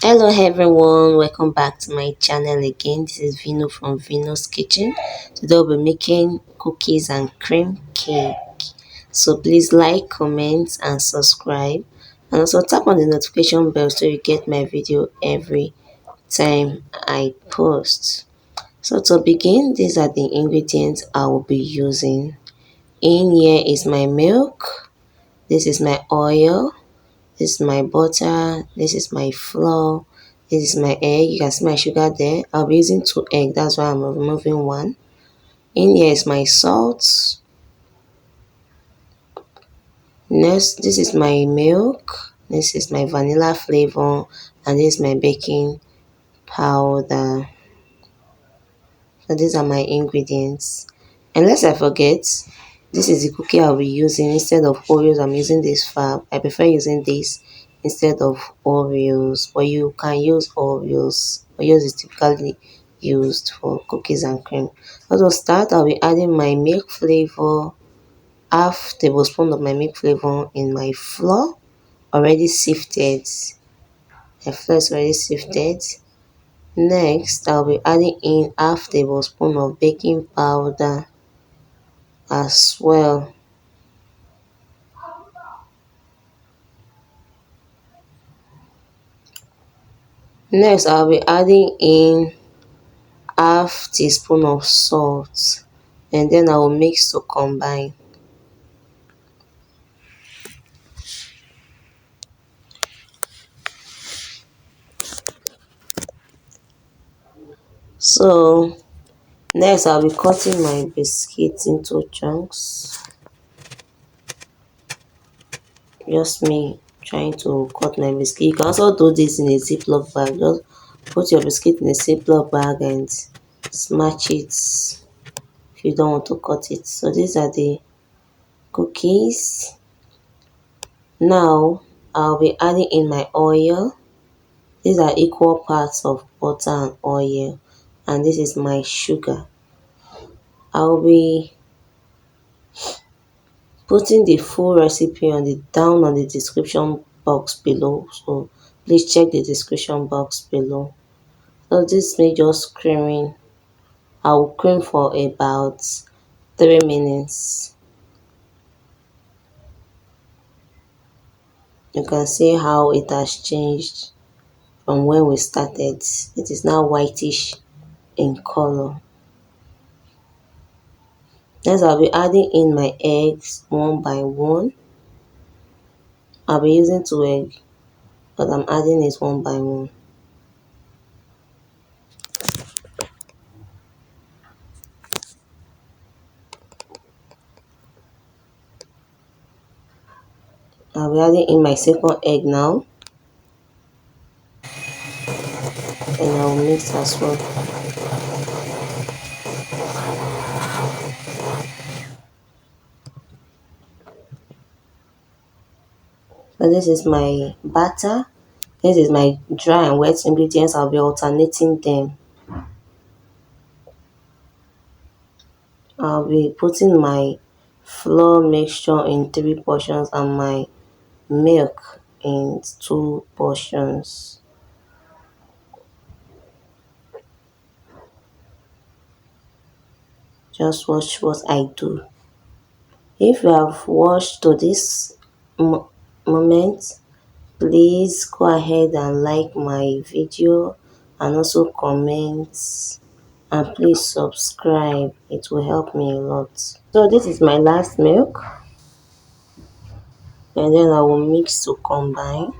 Hello everyone, welcome back to my channel again. This is Vino from Vino's Kitchen. Today we'll be making cookies and cream cake. So please like, comment and subscribe, and also tap on the notification bell so you get my video every time I post. So to begin, these are the ingredients I will be using. In here is my milk, this is my oil, this is my butter, this is my flour, this is my egg. You can see my sugar there. I'll be using 2 eggs, that's why I'm removing one. In here is my salt. Next, this is my milk, this is my vanilla flavor, and this is my baking powder. So these are my ingredients. Unless I forget, this is the cookie I'll be using. Instead of Oreos, I'm using this fab. I prefer using this instead of Oreos, but you can use Oreos. Oreos is typically used for cookies and cream. Also start, I'll be adding my milk flavor, half tablespoon of my milk flavor in my flour, already sifted. My flour is already sifted. Next, I'll be adding in half tablespoon of baking powder as well. Next, I'll be adding in half teaspoon of salt, and then I will mix to combine. So next, I'll be cutting my biscuits into chunks. Just me trying to cut my biscuit. You can also do this in a ziploc bag. Just put your biscuit in a ziploc bag and smash it if you don't want to cut it. So these are the cookies. Now I'll be adding in my oil. These are equal parts of butter and oil, and this is my sugar. I'll be putting the full recipe down on the description box below, so please check the description box below. So this may just creaming. I will cream for about 3 minutes. You can see how it has changed from when we started. It is now whitish in color. Next, I'll be adding in my eggs one by one. I'll be using 2 eggs, but I'm adding it one by one. I'll be adding in my second egg now, and I'll mix as well. So this is my batter. This is my dry and wet ingredients. I'll be alternating them. I'll be putting my flour mixture in 3 portions and my milk in 2 portions. Just watch what I do. If you have watched to this moment, please go ahead and like my video and also comment, and please subscribe. It will help me a lot. So this is my last milk, and then I will mix to combine.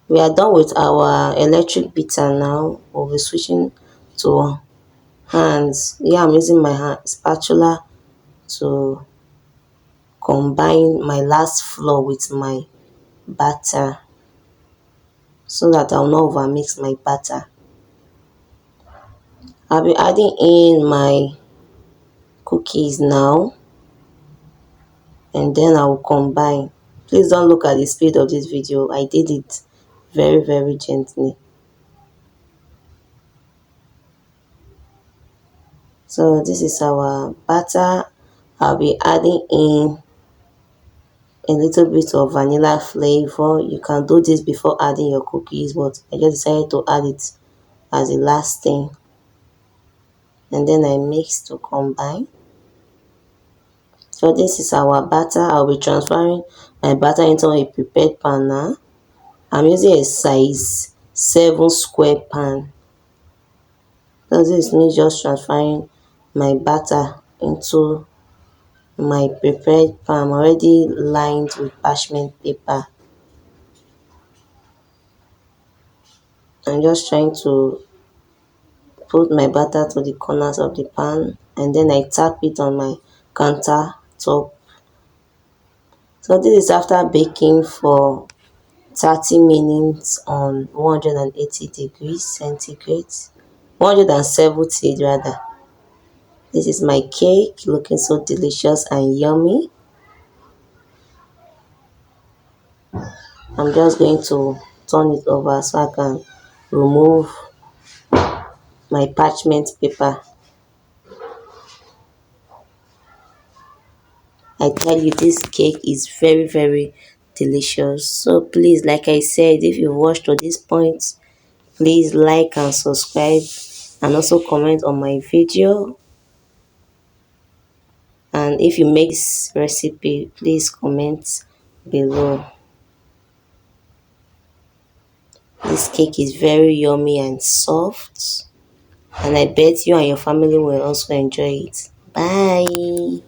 We are done with our electric beater now. We'll be switching to hands. Yeah, I'm using my hand spatula to combine my last flour with my batter so that I'll not overmix my batter. I'll be adding in my cookies now, and then I will combine. Please don't look at the speed of this video. I did it very gently. So this is our batter. I'll be adding in a little bit of vanilla flavor. You can do this before adding your cookies, but I just decided to add it as the last thing. And then I mix to combine. So this is our batter. I'll be transferring my batter into a prepared pan now. I'm using a size 7 square pan. So this is me just transferring my batter into my prepared pan. I'm already lined with parchment paper. I'm just trying to put my batter to the corners of the pan, and then I tap it on my countertop. So this is after baking for 30 minutes on 180 degrees centigrade, 170 rather. This is my cake, looking so delicious and yummy. I'm just going to turn it over so I can remove my parchment paper. I tell you, this cake is very delicious. So please, like I said, if you've watched to this point, please like and subscribe, and also comment on my video. And if you make this recipe, please comment below. This cake is very yummy and soft, and I bet you and your family will also enjoy it. Bye.